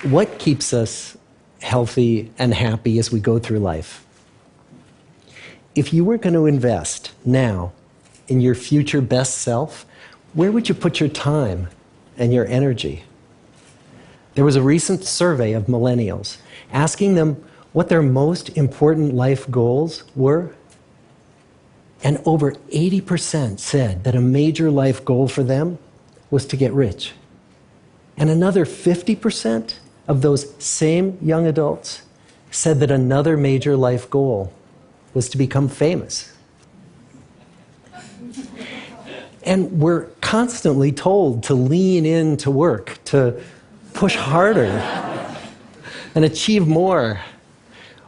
What keeps us healthy and happy as we go through life? If you were going to invest now in your future best self, where would you put your time and your energy? There was a recent survey of millennials asking them what their most important life goals were. And over 80% said that a major life goal for them was to get rich. And another 50% of those same young adults said that another major life goal was to become famous. And we're constantly told to lean into work, to push harder and achieve more.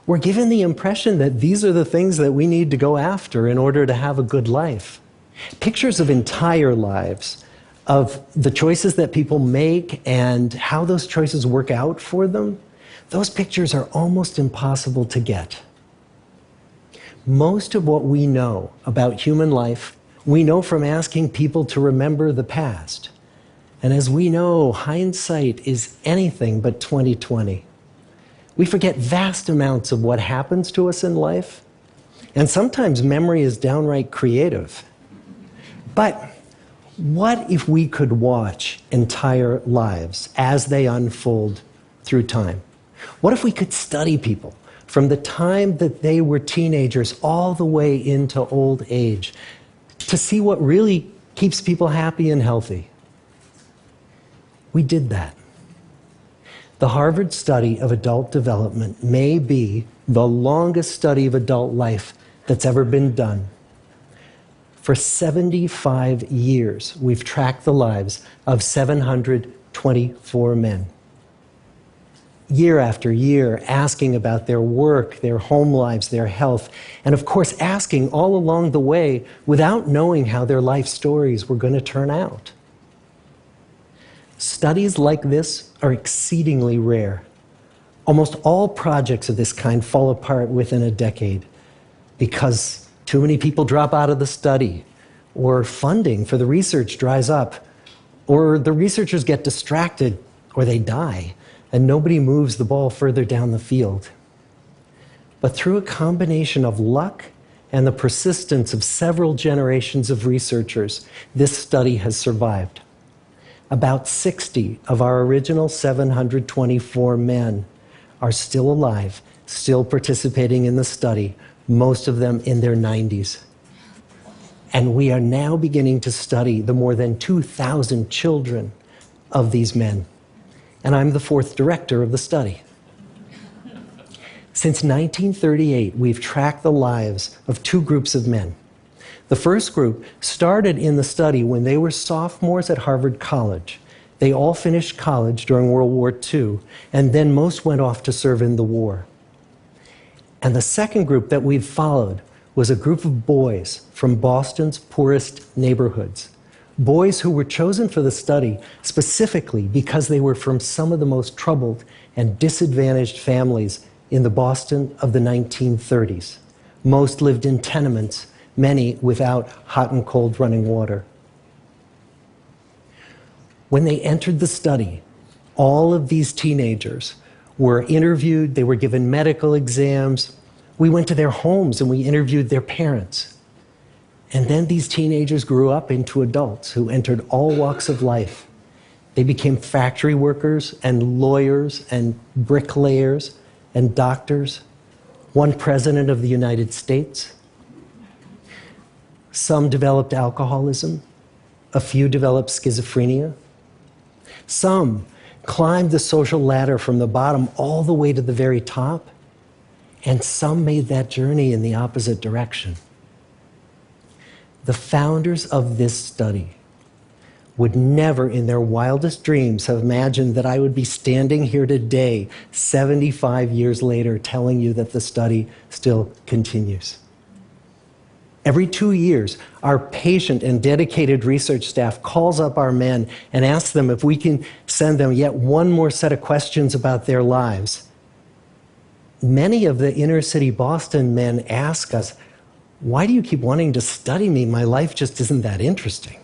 We're given the impression that these are the things that we need to go after in order to have a good life. Pictures of entire lives, of the choices that people make and how those choices work out for them, those pictures are almost impossible to get. Most of what we know about human life, we know from asking people to remember the past. And as we know, hindsight is anything but 20/20. We forget vast amounts of what happens to us in life, and sometimes memory is downright creative. But what if we could watch entire lives as they unfold through time? What if we could study people from the time that they were teenagers all the way into old age to see what really keeps people happy and healthy? We did that. The Harvard study of adult development may be the longest study of adult life that's ever been done. For 75 years, we've tracked the lives of 724 men. Year after year, asking about their work, their home lives, their health, and of course, asking all along the way without knowing how their life stories were going to turn out. Studies like this are exceedingly rare. Almost all projects of this kind fall apart within a decade because too many people drop out of the study, or funding for the research dries up, or the researchers get distracted, or they die, and nobody moves the ball further down the field. But through a combination of luck and the persistence of several generations of researchers, this study has survived. About 60 of our original 724 men are still alive, still participating in the study, most of them in their 90s. And we are now beginning to study the more than 2,000 children of these men. And I'm the fourth director of the study. Since 1938, we've tracked the lives of two groups of men. The first group started in the study when they were sophomores at Harvard College. They all finished college during World War II, and then most went off to serve in the war. And the second group that we've followed was a group of boys from Boston's poorest neighborhoods. Boys who were chosen for the study specifically because they were from some of the most troubled and disadvantaged families in the Boston of the 1930s. Most lived in tenements, many without hot and cold running water. When they entered the study, all of these teenagers were interviewed, they were given medical exams. We went to their homes and we interviewed their parents. And then these teenagers grew up into adults who entered all walks of life. They became factory workers and lawyers and bricklayers and doctors, one president of the United States. Some developed alcoholism, a few developed schizophrenia. Some climbed the social ladder from the bottom all the way to the very top, and some made that journey in the opposite direction. The founders of this study would never in their wildest dreams have imagined that I would be standing here today, 75 years later, telling you that the study still continues. Every 2 years, our patient and dedicated research staff calls up our men and asks them if we can send them yet one more set of questions about their lives. Many of the inner city Boston men ask us, "Why do you keep wanting to study me? My life just isn't that interesting."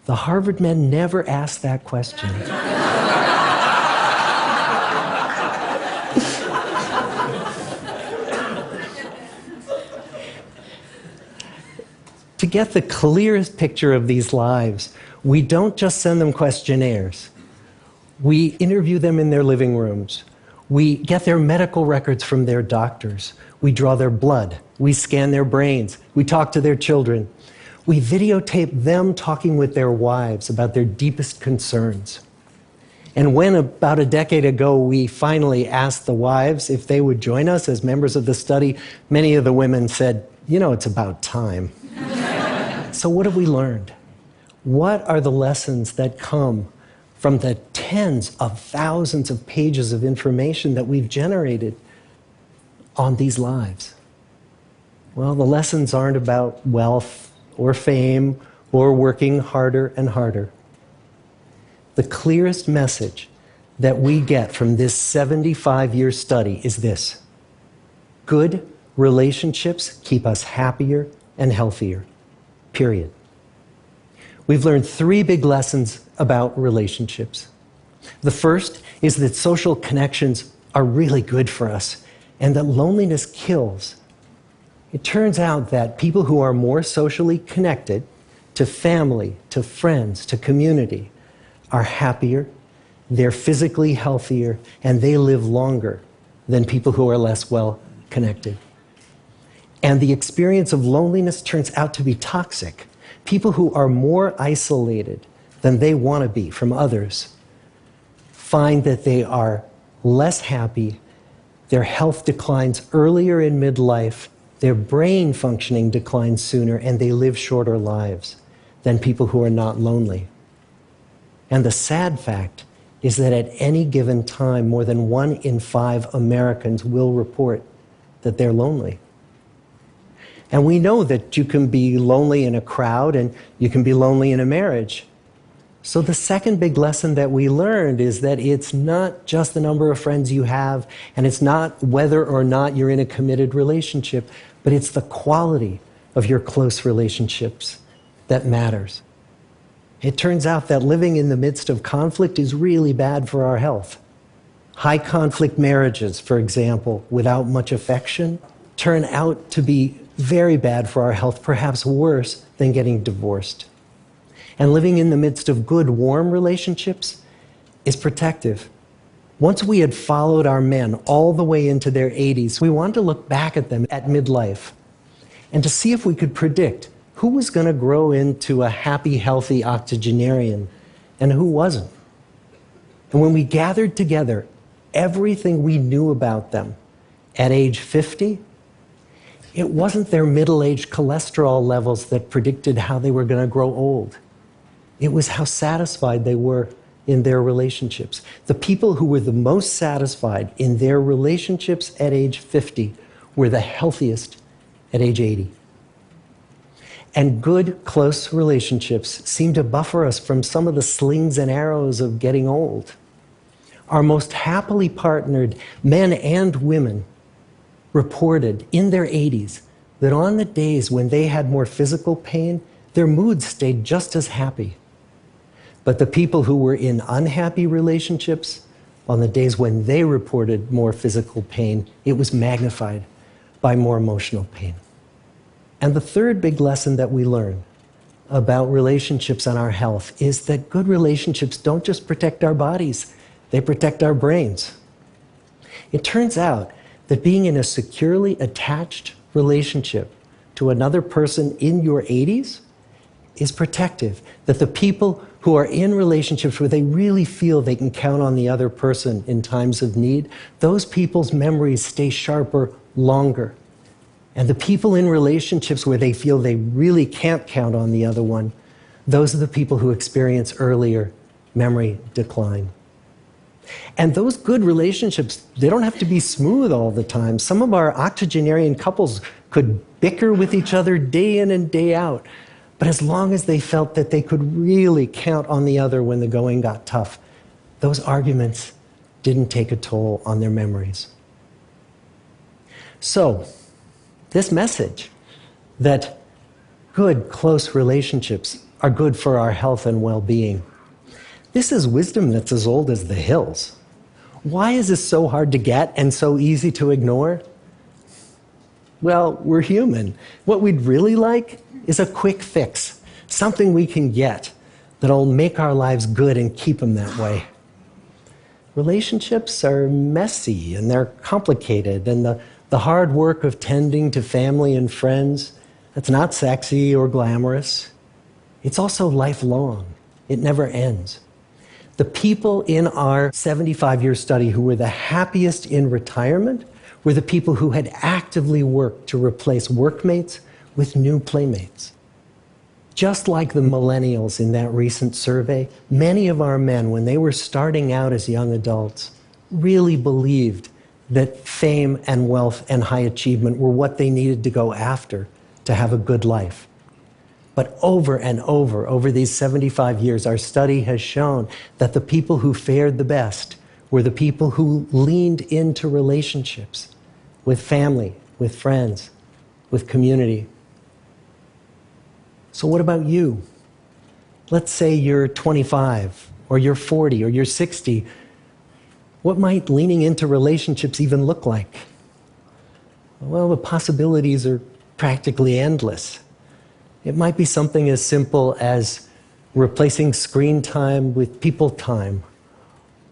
The Harvard men never asked that question. get the clearest picture of these lives, we don't just send them questionnaires. We interview them in their living rooms. We get their medical records from their doctors. We draw their blood. We scan their brains. We talk to their children. We videotape them talking with their wives about their deepest concerns. And when, about a decade ago, we finally asked the wives if they would join us as members of the study, many of the women said, "You know, it's about time." So what have we learned? What are the lessons that come from the tens of thousands of pages of information that we've generated on these lives? Well, the lessons aren't about wealth or fame or working harder and harder. The clearest message that we get from this 75-year study is this: good relationships keep us happier and healthier, period. We've learned 3 big lessons about relationships. The first is that social connections are really good for us and that loneliness kills. It turns out that people who are more socially connected to family, to friends, to community, are happier, they're physically healthier, and they live longer than people who are less well connected. And the experience of loneliness turns out to be toxic. People who are more isolated than they want to be from others find that they are less happy, their health declines earlier in midlife, their brain functioning declines sooner, and they live shorter lives than people who are not lonely. And the sad fact is that at any given time, more than 1 in 5 Americans will report that they're lonely. And we know that you can be lonely in a crowd and you can be lonely in a marriage. So the second big lesson that we learned is that it's not just the number of friends you have, and it's not whether or not you're in a committed relationship, but it's the quality of your close relationships that matters. It turns out that living in the midst of conflict is really bad for our health. High conflict marriages, for example, without much affection, turn out to be very bad for our health, perhaps worse than getting divorced. And living in the midst of good, warm relationships is protective. Once we had followed our men all the way into their 80s, we wanted to look back at them at midlife and to see if we could predict who was going to grow into a happy, healthy octogenarian and who wasn't. And when we gathered together everything we knew about them at age 50, it wasn't their middle-aged cholesterol levels that predicted how they were going to grow old. It was how satisfied they were in their relationships. The people who were the most satisfied in their relationships at age 50 were the healthiest at age 80. And good, close relationships seem to buffer us from some of the slings and arrows of getting old. Our most happily partnered men and women reported in their 80s that on the days when they had more physical pain, their moods stayed just as happy. But the people who were in unhappy relationships, on the days when they reported more physical pain, it was magnified by more emotional pain. And the third big lesson that we learn about relationships and our health is that good relationships don't just protect our bodies, they protect our brains. It turns out that being in a securely attached relationship to another person in your 80s is protective. That the people who are in relationships where they really feel they can count on the other person in times of need, those people's memories stay sharper longer. And the people in relationships where they feel they really can't count on the other one, those are the people who experience earlier memory decline. And those good relationships, they don't have to be smooth all the time. Some of our octogenarian couples could bicker with each other day in and day out. But as long as they felt that they could really count on the other when the going got tough, those arguments didn't take a toll on their memories. So, this message that good, close relationships are good for our health and well-being, this is wisdom that's as old as the hills. Why is this so hard to get and so easy to ignore? Well, we're human. What we'd really like is a quick fix, something we can get that'll make our lives good and keep them that way. Relationships are messy and they're complicated, and the hard work of tending to family and friends, that's not sexy or glamorous. It's also lifelong. It never ends. The people in our 75-year study who were the happiest in retirement were the people who had actively worked to replace workmates with new playmates. Just like the millennials in that recent survey, many of our men, when they were starting out as young adults, really believed that fame and wealth and high achievement were what they needed to go after to have a good life. But over and over these 75 years, our study has shown that the people who fared the best were the people who leaned into relationships with family, with friends, with community. So what about you? Let's say you're 25, or you're 40, or you're 60. What might leaning into relationships even look like? Well, the possibilities are practically endless. It might be something as simple as replacing screen time with people time,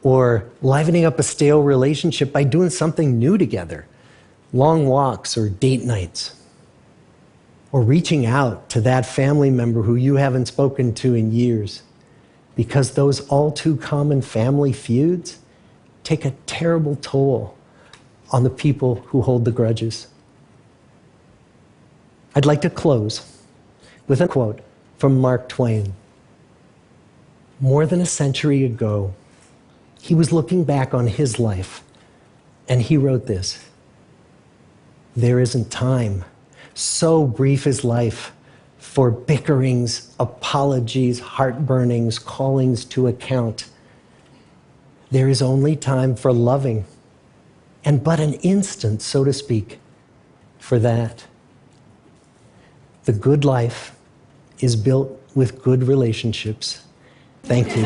or livening up a stale relationship by doing something new together, long walks or date nights, or reaching out to that family member who you haven't spoken to in years, because those all too common family feuds take a terrible toll on the people who hold the grudges. I'd like to close with a quote from Mark Twain. More than a century ago, he was looking back on his life, and he wrote this: "There isn't time, so brief is life, for bickerings, apologies, heartburnings, callings to account. There is only time for loving, and but an instant, so to speak, for that. The good life is built with good relationships." Thank you.